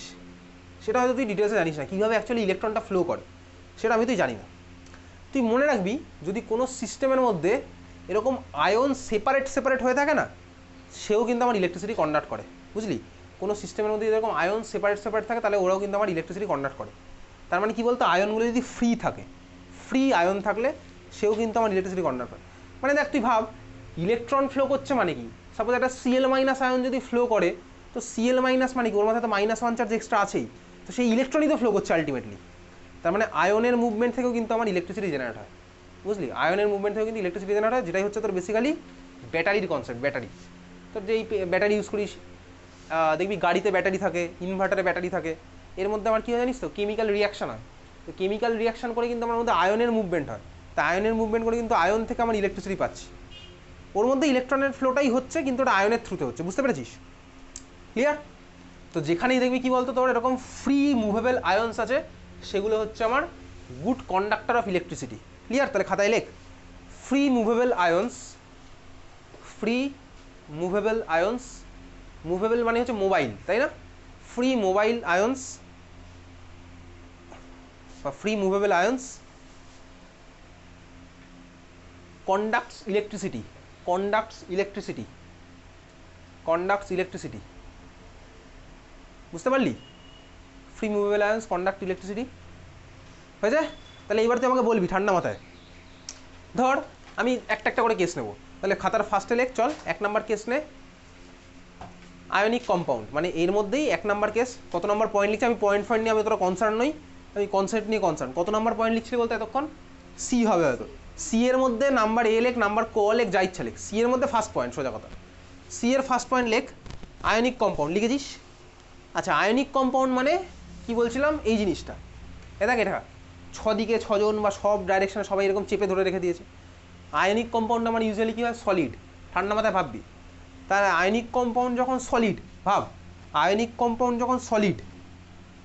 সেটা হয়তো তুই ডিটেলসে জানিস না, কীভাবে অ্যাকচুয়ালি ইলেকট্রনটা ফ্লো করে সেটা আমি তুই জানি না। তুই মনে রাখবি যদি কোনো সিস্টেমের মধ্যে এরকম আয়ন সেপারেট হয়ে থাকে না, সেও কিন্তু আমার ইলেকট্রিসিটি কন্ডাক্ট করে, বুঝলি। কোনো সিস্টেমের মধ্যে যদি এরকম আয়ন সেপারেট থাকে তাহলে ওরাও কিন্তু আমার ইলেকট্রিসিটি কন্ডাক্ট করে। তার মানে কি বলতো, আয়নগুলো যদি ফ্রি থাকে, ফ্রি আয়ন থাকলে সেও কিন্তু আমার ইলেকট্রিসিটি কন্ডাক্ট করে। মানে দেখ তুই ভাব, ইলেকট্রন ফ্লো করছে মানে কি, সাপোজ একটা Cl- আয়ন যদি ফ্লো করে, তো Cl- মানে কি, ওর মাথায় তো -1 চার্জ এক্সট্রা আছেই, তো সেই ইলেকট্রনই তো ফ্লো করছে আলটিমেটলি। তার মানে আয়নের মুভমেন্ট থেকেও কিন্তু আমার ইলেকট্রিসিটি জেনারেট হয়, বুঝলি। আয়নের মুভমেন্ট থেকেও কিন্তু ইলেকট্রিসিটি জেনারেট হয়, যেটাই হচ্ছে তোর বেসিক্যালি ব্যাটারির কনসেপ্ট। ব্যাটারি তোর যেই ব্যাটারি ইউজ করিস, দেখবি গাড়িতে ব্যাটারি থাকে, ইনভার্টারে ব্যাটারি থাকে, এর মধ্যে আমার কী হয় জানিস তো, কেমিক্যাল রিয়াকশান হয়। তো কেমিক্যাল রিয়াকশান করে কিন্তু আমার মধ্যে আয়নের মুভমেন্ট হয়, তা আয়নের মুভমেন্ট করে কিন্তু আয়ন থেকে আমার ইলেকট্রিসিটি পাচ্ছি। ওর মধ্যে ইলেকট্রনের ফ্লোটাই হচ্ছে, কিন্তু ওটা আয়নের থ্রুতে হচ্ছে, বুঝতে পেরেছিস? ক্লিয়ার? তো যেখানেই দেখবি কি বলতো তোর এরকম ফ্রি মুভেবল আয়নস আছে, সেগুলো হচ্ছে আমার good conductor of electricity. Clear? তাহলে খাতায় লেখ, free movable ions, free movable ions, movable মানে হচ্ছে মোবাইল, তাই না? ফ্রি মোবাইল আয়নস বা free movable ions conducts electricity, conducts electricity, conducts electricity, বুঝতে পারলি? Free movable ions conduct electricity হয়েছে। তাহলে এইবার তুই আমাকে বলবি ঠান্ডা মাথায়, ধর আমি একটা একটা করে কেস নেব, তাহলে খাতার ফার্স্টে লেখ, চল 1 নাম্বার কেস নে, আয়নিক কম্পাউন্ড, মানে এর মধ্যেই 1 নাম্বার কেস। কত নম্বর পয়েন্ট লিখছি আমি, পয়েন্ট নিয়ে আমি তোরা কনসার্ন নই, আমি কনসেপ্ট নিয়ে কনসার্ন। কত নাম্বার পয়েন্ট লিখছি বলতে এতক্ষণ? সি হবে হয়তো। সি এর মধ্যে নাম্বার এ লেখ, নাম্বার ক লেখ, যা ইচ্ছা লেখ, সি এর মধ্যে ফার্স্ট পয়েন্ট, সোজা কথা। সি এর ফার্স্ট পয়েন্ট লেখ আয়নিক কম্পাউন্ড, লিখেছিস? আচ্ছা আয়নিক কম্পাউন্ড মানে কি বলছিলাম, এই জিনিসটা এটা 6 দিকে 6 জন বা সব ডাইরেকশনে সবাই এরকম চেপে ধরে রেখে দিয়েছে। আয়নিক কম্পাউন্ড আমার ইউজুয়ালি কী হয়, সলিড। ঠান্ডা মাথায় ভাববি, তার আয়নিক কম্পাউন্ড যখন সলিড, ভাব আয়নিক কম্পাউন্ড যখন সলিড,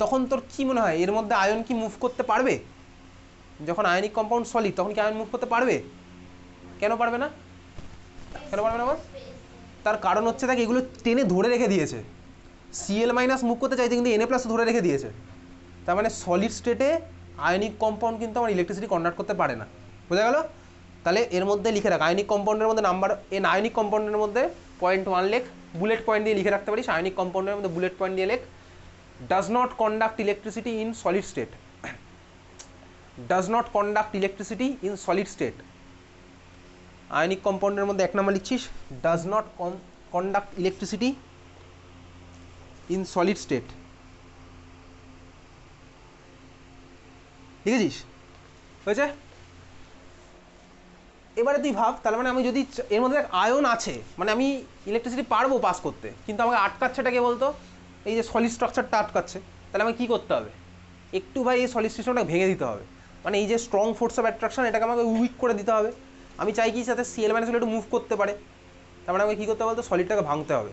তখন তোর কি মনে হয় এর মধ্যে আয়ন কি মুভ করতে পারবে? যখন আয়নিক কম্পাউন্ড সলিড তখন কি আয়ন মুভ করতে পারবে? কেন পারবে না? কেন পারবে না বল? তার কারণ হচ্ছে দেখ, এগুলো টেনে ধরে রেখে দিয়েছে। Cl- মুভ করতে চাইছে কিন্তু Na+ ধরে রেখে দিয়েছে। তার মানে সলিড স্টেটে আয়নিক কম্পাউন্ড কিন্তু আমার ইলেকট্রিসিটি কনভার্ট করতে পারে না, বোঝা গেল? তাহলে এর মধ্যে লিখে রাখ আয়নিক কম্পাউন্ডের মধ্যে নাম্বার এন, আয়নিক কম্পাউন্ডের মধ্যে পয়েন্ট 1 লেখ, বুলেট পয়েন্ট দিয়ে লিখে রাখতে পারিস। আয়নিক কম্পাউন্ডের মধ্যে বুলেট পয়েন্ট দিয়ে লেখ, does not conduct electricity in solid state, does not conduct electricity in solid state. Ionic কম্পাউন্ডের মধ্যে 1 নাম্বার লিখছিস, does not conduct electricity in solid state, লিখেছিস? হয়েছে? এবারে তুই ভাব, তাহলে মানে আমি যদি এর মধ্যে আয়ন আছে, মানে আমি ইলেকট্রিসিটি পারবো পাস করতে, কিন্তু আমাকে আটকাচ্ছেটা কে বলতো, এই যে সলিড স্ট্রাকচারটা আটকাচ্ছে। তাহলে আমাকে কী করতে হবে, একটু ভাই এই সলিড সিস্টেমটা ভেঙে দিতে হবে, মানে এই যে স্ট্রং ফোর্স অফ অ্যাট্রাকশন এটাকে আমাকে উইক করে দিতে হবে। আমি চাই কি সাথে Cl- একটু মুভ করতে পারে, তার মানে আমাকে কী করতে হবে বলতো, সলিডটাকে ভাঙতে হবে।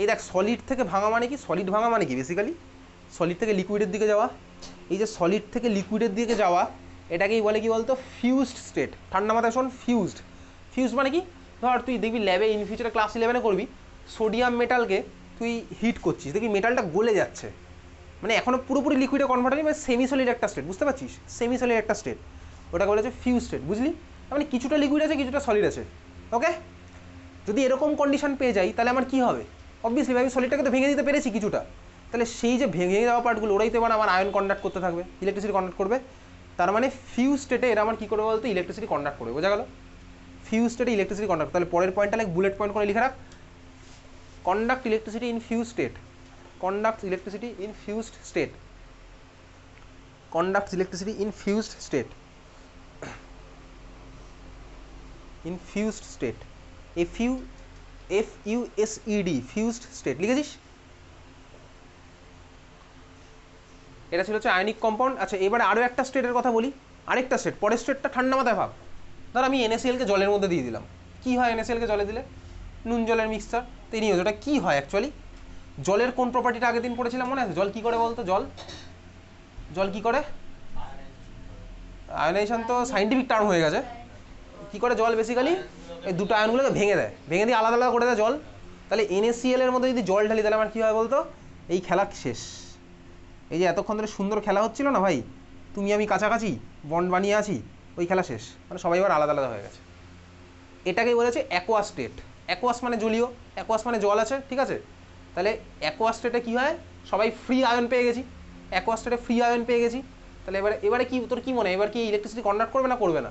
এই দেখ সলিড থেকে ভাঙা মানে কি, সলিড ভাঙা মানে কি বেসিক্যালি সলিড থেকে লিকুইডের দিকে যাওয়া। এই যে সলিড থেকে লিকুইডের দিকে যাওয়া, এটাকেই বলে কি বলতো, ফিউজড স্টেট। ঠান্ডা মাথায় শোন, ফিউজড। ফিউজড মানে কি, ধর তুই দেখবি ল্যাবে ইন ফিউচারে ক্লাস 11-এ করবি, সোডিয়াম মেটালকে তুই হিট করছিস, দেখবি মেটালটা গলে যাচ্ছে, মানে এখনও পুরোপুরি লিকুইডে কনভার্ট হয়নি, মানে সেমি সলিড একটা স্টেট, বুঝতে পারছিস? সেমি সলিড একটা স্টেট, ওটাকে বলেছে ফিউজ স্টেট, বুঝলি? মানে কিছুটা লিকুইড আছে কিছুটা সলিড আছে, ওকে? যদি এরকম কন্ডিশন পেয়ে যাই তাহলে আমার কী হবে, অবভিয়াসলি আমি সলিডটাকে তো ভেঙে দিতে পেরেছি কিছুটা, তাহলে সেই যে ভেঙে যাওয়া পার্টগুলো ওরাই তো এবার আমার আয়ন কন্ডাক্ট করতে থাকবে, ইলেকট্রিসিটি কন্ডাক্ট করবে। তার মানে ফিউজ স্টেটে এরা আমার কী করবে বলতো, ইলেকট্রিসিটি কন্ডাক্ট করবে, বোঝা গেল? ফিউজ স্টেটে ইলেকট্রিসিটি কন্ডাক্ট। তাহলে পরের পয়েন্টটা লাইক বুলেট পয়েন্ট করে লিখে রাখ, conduct electricity in fuse state, conduct electricity in fused state, conducts electricity in fused state. In fused state, FUSED fused state লিখেছিস? এটা ছিল হচ্ছে আয়নিক কম্পাউন্ড। আচ্ছা এবারে আরও একটা স্টেটের কথা বলি, আরেকটা স্টেট, পরের স্টেটটা ঠান্ডা মাথায় ভাব। ধর আমি NaCl-কে জলের মধ্যে দিয়ে দিলাম, কী হয় NaCl-কে জলে দিলে? নুন জলের মিক্সচার। তো এই নিয়ে ওটা কী হয় অ্যাকচুয়ালি? জলের কোন প্রপার্টিটা আগের দিন পড়েছিলাম মনে আছে? জল কী করে বলতো? জল কী করে? আয়নাইজেশন তো সাইন্টিফিক টার্ম হয়ে গেছে। কী করে জল বেসিক্যালি এই দুটো আয়নগুলোকে ভেঙে দেয়, ভেঙে দিয়ে আলাদা আলাদা করে দেয় জল। তাহলে NaCl-এর মধ্যে যদি জল ঢালি তাহলে আমার কী হয় বলতো? এই খেলা শেষ। এই যে এতক্ষণ ধরে সুন্দর খেলা হচ্ছিল না ভাই, তুমি আমি কাছাকাছি বন্ড বানিয়ে আছি, ওই খেলা শেষ, মানে সবাই এবার আলাদা আলাদা হয়ে গেছে। এটাকেই বলেছে অ্যাকোয়াস স্টেট। অ্যাকোয়াস মানে জলীয়, অ্যাকোয়াস মানে জল আছে, ঠিক আছে? তাহলে অ্যাকোয়াস স্টেটে কী হয়? সবাই ফ্রি আয়ন পেয়ে গেছি, অ্যাকোয়াস স্টেটে ফ্রি আয়ন পেয়ে গেছি। তাহলে এবারে কি তোর কী মনে হয়, এবার কি ইলেকট্রিসিটি কনভার্ট করবে না করবে না?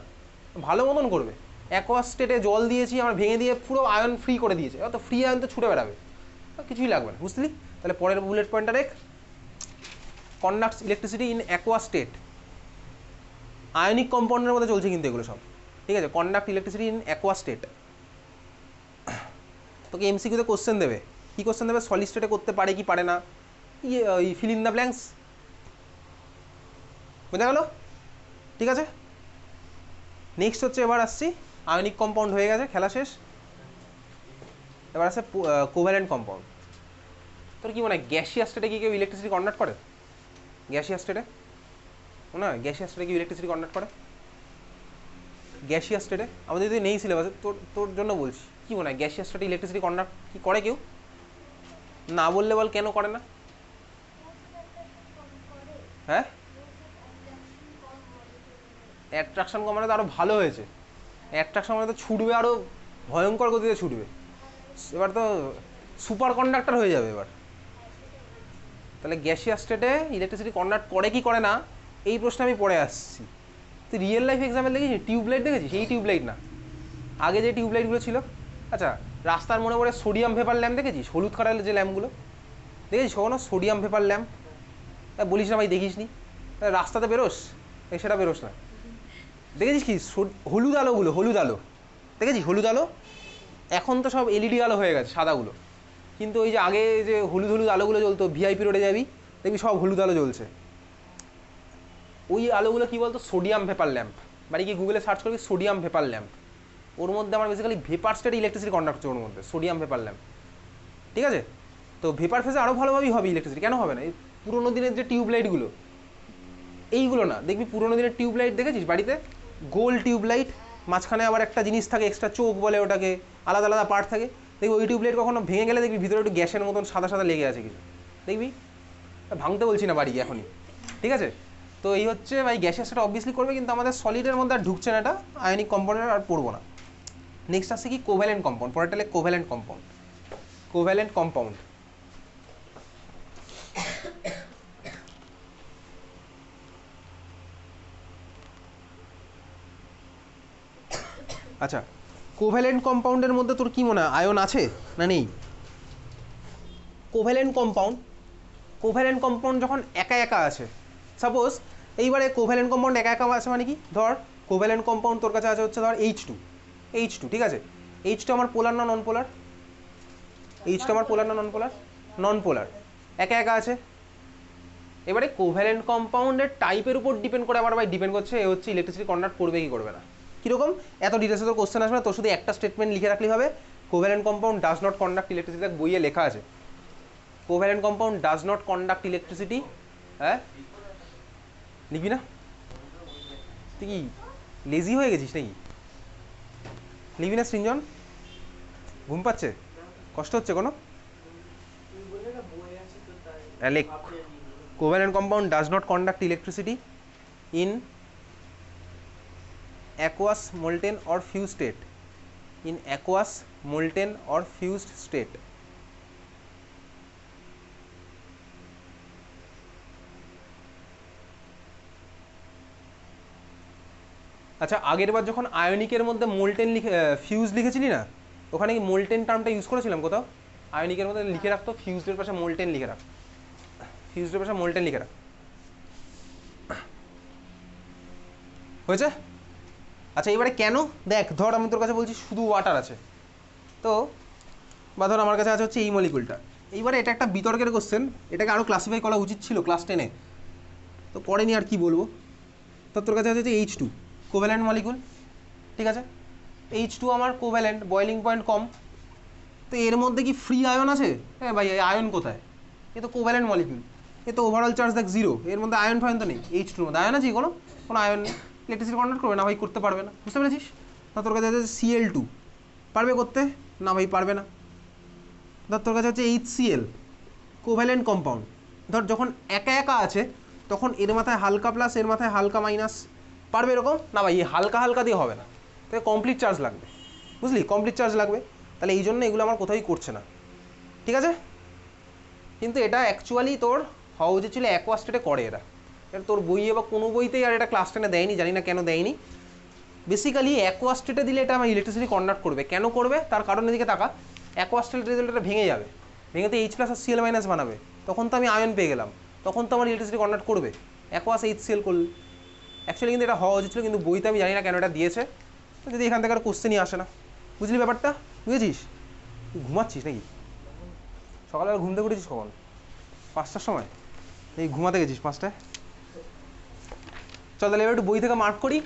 ভালো মতন করবে। অ্যাকোয়াস স্টেটে জল দিয়েছি আমরা, ভেঙে দিয়ে পুরো আয়ন ফ্রি করে দিয়েছে, অত ফ্রি আয়ন তো ছুটে বেড়াবে, কিছুই লাগবে না, বুঝলি? তাহলে পরের বুলেট পয়েন্টটা দেখ, conducts electricity in aqueous state. Ionic কম্পাউন্ডের মধ্যে চলছে কিন্তু এগুলো সব, ঠিক আছে? Conduct electricity in aqueous state. তোকে MCQ-তে কোশ্চেন দেবে, কী কোশ্চেন দেবে? সলিড স্টেটে করতে পারে কি পারে না, ওই ফিল ইন দ্য ব্ল্যাঙ্কস, বোঝা গেল? ঠিক আছে, নেক্সট হচ্ছে, এবার আসছি, আয়নিক কম্পাউন্ড হয়ে গেছে, খেলা শেষ। এবার আছে কোভ্যালেন্ট কম্পাউন্ড। তোর কি মনে হয় গ্যাসিয়াস স্টেটে কি কেউ ইলেকট্রিসিটি কনভার্ট করে? গ্যাসিয়াস স্টেটে মনে হয় গ্যাসিয়াস স্টেটে কি ইলেকট্রিসিটি কনভার্ট করে? গ্যাসিয়াস স্টেটে আমাদের যদি নেই সিলেবাসে, তোর জন্য বলছি, কি মনে হয় গ্যাসিয়াস স্টেটে ইলেকট্রিসিটি কনভার্ট কি করে কেউ? না বললে বল কেন করে না? হ্যাঁ, অ্যাট্রাকশন কম মানে তো আরও ভালো হয়েছে, অ্যাট্রাকশন মানে তো ছুটবে, আরও ভয়ঙ্কর গতিতে ছুটবে, এবার তো সুপার কন্ডাক্টর হয়ে যাবে এবার। তাহলে গ্যাসিয়াস স্টেটে ইলেকট্রিসিটি কনভার্ট করে কি করে না, এই প্রশ্ন আমি পড়ে আসছি। তুই রিয়েল লাইফ এক্সাম্পল দেখেছিস? টিউবলাইট দেখেছিস? এই টিউবলাইট না, আগে যে টিউবলাইটগুলো ছিল। আচ্ছা, রাস্তার মনে পড়ে সোডিয়াম ভেপার ল্যাম্প দেখেছিস? হলুদ কালারের যে ল্যাম্পগুলো দেখেছিস কখনো? সোডিয়াম ভেপার ল্যাম্প, বলিস না ভাই দেখিস নি, রাস্তাতে বেরোস, সেটা বেরোস না। দেখেছিস কি হলুদ আলোগুলো? হলুদ আলো দেখেছিস? হলুদ আলো এখন তো সব LED আলো হয়ে গেছে, সাদাগুলো, কিন্তু ওই যে আগে যে হলুদ হলুদ আলোগুলো জ্বলতো, VIP রোডে যাবি দেখবি সব হলুদ আলো জ্বলছে, ওই আলোগুলো কি বলতো? Sodium vapour lamp. বাড়ি গিয়ে গুগলে সার্চ করবি সোডিয়াম ভেপার ল্যাম্প, ওর মধ্যে আমার বেসিক্যালি ভেপার স্টেটে ইলেকট্রিসিটি কন্ডাক্ট হচ্ছে ওর মধ্যে, সোডিয়াম ভেপার ল্যাম্প, ঠিক আছে? তো ভেপার ফেজে আরও ভালোভাবেই হবে ইলেকট্রিসিটি, কেন হবে না? এই পুরোনো দিনের যে টিউবলাইটগুলো, এইগুলো না, দেখবি পুরোনো দিনের টিউবলাইট দেখেছিস বাড়িতে? গোল টিউবলাইট, মাঝখানে আবার একটা জিনিস থাকে, এক্সট্রা চোখ বলে ওটাকে, আলাদা আলাদা পার্ট থাকে, দেখবি ওই টিউবলাইট কখনো ভেঙে গেলে দেখবি ভিতরে একটু গ্যাসের মতন সাদা সাদা লেগে আছে কিছু, দেখবি? ভাঙতে বলছি না বাড়ি এখনই, ঠিক আছে? তো এই হচ্ছে ভাই, গ্যাসের সেটা অবভিয়াসলি করবে, কিন্তু আমাদের সলিডের মধ্যে আর ঢুকছে না, এটা আয়নিক কম্পাউন্ডের আর পড়বো না। নেক্সট আসছে কি? Covalent compound. পরেরটা হলে কোভ্যালেন্ট কম্পাউন্ড। কোভ্যালেন্ট কম্পাউন্ড, আচ্ছা, কোভ্যালেন্ট কম্পাউন্ডের মধ্যে তোর কি মনে হয় আয়ন আছে না নেই? কোভ্যালেন্ট কম্পাউন্ড যখন একা একা আছে, সাপোজ এইবারে কোভ্যালেন্ট কম্পাউন্ড একা একা আছে মানে কি? ধর কোভ্যালেন্ট কম্পাউন্ড তোর কাছে আছে হচ্ছে ধর H2, ঠিক আছে? H2 আমার পোলার না নন পোলার? H2 আমার পোলার না নন পোলার? নন পোলার, একা একা আছে। এবারে কোভ্যালেন্ট কম্পাউন্ডের টাইপের উপর ডিপেন্ড করে আবার ভাই ডিপেন্ড করছে এ হচ্ছে ইলেকট্রিসিটি কন্ডাক্ট করবে কি করবে না। কীরকম? এত ডিটেলসে তোর কোশ্চেন আসবে না, তোর শুধু একটা স্টেটমেন্ট লিখে রাখলেই হবে, covalent compound does not conduct electricity, বইয়ে লেখা আছে covalent compound does not conduct electricity. হ্যাঁ, লিখবি না? তুই কি লেজি হয়ে গেছিস নাকি? লিখবি না সৃঞ্জন? ঘুম পাচ্ছে? কষ্ট হচ্ছে কোনো? লেখ, covalent compound does not conduct electricity in aqueous molten or fused state, in aqueous molten or fused state। আচ্ছা, আগের বার যখন আয়নিকের মধ্যে মোল্টেন ফিউজ লিখেছিলি না, ওখানে কি মোল্টেন টার্মটা ইউজ করেছিলাম কোথাও? আয়নিকের মধ্যে লিখে রাখতো ফিউজের পাশে মোল্টেন লিখে রাখ, ফিউজের পাশে মোল্টেন লিখে রাখ, হয়েছে? আচ্ছা এবারে কেন, দেখ ধর আমি তোর কাছে বলছি শুধু ওয়াটার আছে, তো বা ধর আমার কাছে আছে হচ্ছে এই মলিকুলটা, এইবারে এটা একটা বিতর্কের কোশ্চেন, এটাকে আরও ক্লাসিফাই করা উচিত ছিল ক্লাস 10-এ, তো করেনি আর কি বলবো। তো তোর কাছে আছে হচ্ছে H2 কোভ্যালেন্ট মলিকুল, ঠিক আছে, H2 আমার কোভ্যালেন্ট, বয়েলিং পয়েন্ট কম, তো এর মধ্যে কি ফ্রি আয়ন আছে? হ্যাঁ ভাই, আয়ন কোথায়? এ তো কোভ্যালেন্ট মলিকুল, এ তো ওভারঅল চার্জ দেখ 0, এর মধ্যে আয়ন ফায়ন তো নেই। H2 এর মধ্যে আয়ন আছে কোনো? কোনো আয়ন নেই। ইলেকট্রিসিটি কনভার্ট করবে না ভাই, করতে পারবে না, বুঝতে পেরেছিস? না তোর কাছে আছে Cl2, পারবে করতে? না ভাই পারবে না। ধর তোর কাছে হচ্ছে HCl কোভ্যালেন্ট কম্পাউন্ড, ধর যখন একা একা আছে তখন এর মাথায় হালকা প্লাস এর মাথায় হালকা মাইনাস, পারবে এরকম? না ভাই, এই হালকা হালকা দিয়ে হবে না, তাই কমপ্লিট চার্জ লাগবে, বুঝলি, কমপ্লিট চার্জ লাগবে, তাহলে এই জন্য এগুলো আমার কোথাওই করছে না, ঠিক আছে। কিন্তু এটা অ্যাকচুয়ালি তোর হওয়া উচিত ছিল অ্যাকোয়া স্টেটে করে এরা, এটা তোর বইয়ে বা কোনো বইতেই আর এটা ক্লাস 10-এ দেয়নি, জানি না কেন দেয়নি। বেসিক্যালি অ্যাকোয়া স্টেটে দিলে এটা আমার ইলেকট্রিসিটি কনভার্ট করবে, কেন করবে তার কারণ এদিকে টাকা, অ্যাকোয়া স্টেটের রেজাল্ট এটা ভেঙে যাবে, ভেঙে তো H+ আর Cl- বানাবে, তখন তো আমি আয়ন পেয়ে গেলাম, তখন তো আমার ইলেকট্রিসিটি কনভার্ট করবে, অ্যাকোয়াস HCl করলে। অ্যাকচুয়ালি কিন্তু এটা হওয়া উচিত ছিল, কিন্তু বইতে আমি জানি না কেন এটা দিয়েছে, তো যদি এখান থেকে আর কোশ্চেনই আসে না, বুঝলি ব্যাপারটা, বুঝেছিস? তুই ঘুমাচ্ছিস নাকি? সকালবেলা ঘুম থেকে উঠেছিস কখন? 5টার সময়? এই ঘুমাতে গেছিস 5টায়? চল তাহলে এবার একটু বই থেকে মার্ক করি।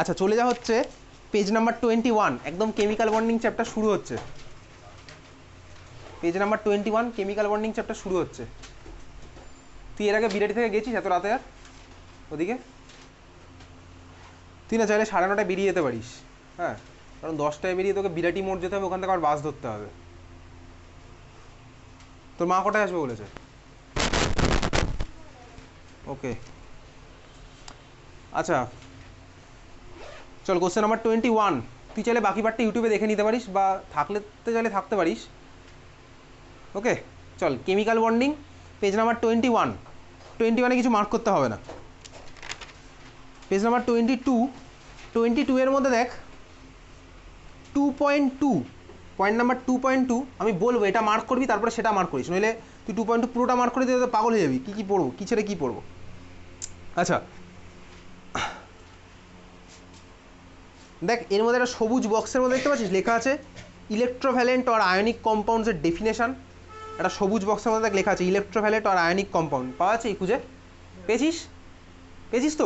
আচ্ছা চলে যা হচ্ছে পেজ নাম্বার 21, একদম কেমিক্যাল বন্ডিং চ্যাপ্টার শুরু হচ্ছে, page number 21 chemical bonding chapter শুরু হচ্ছে। তুই এর আগে বিরাটি থেকে গেছিস এত রাতে আর ওদিকে? তুই না চাইলে 9:30টায় বেরিয়ে যেতে পারিস, হ্যাঁ, কারণ 10টায় বেরিয়ে তোকে বিরাটি মোড় যেতে হবে, ওখান থেকে আবার বাস ধরতে হবে। তোর মা কটায় আসবে বলেছে? ওকে, আচ্ছা চল কোশ্চেন নাম্বার 21, তুই চাইলে বাকি পার্টটা ইউটিউবে দেখে নিতে পারিস, বা থাকলে তো চাইলে থাকতে পারিস। ওকে চল, কেমিক্যাল বন্ডিং পেজ নাম্বার 21 কিছু মার্ক করতে হবে না। পেজ নাম্বার 22 এর মধ্যে দেখ 2.2, পয়েন্ট নাম্বার 2.2 আমি বলবো এটা মার্ক করবি, তারপরে সেটা মার্ক করিস, নইলে তুই 2.2 পুরোটা মার্ক করে দিলে পাগল হয়ে যাবি, কী কী পড়বো, কী ছেড়ে কী পড়বো। আচ্ছা দেখ এর মধ্যে একটা সবুজ বক্সের মধ্যে দেখতে পাচ্ছিস লেখা আছে ইলেকট্রোভ্যালেন্ট অর আয়নিক কম্পাউন্ডসের ডেফিনেশন, একটা সবুজ বক্সের মধ্যে দেখ লেখা আছে ইলেকট্রোভ্যালেন্ট অর আয়নিক কম্পাউন্ড, পাওয়া আছে এই খুঁজে? পেয়েছিস? পেয়েছিস তো?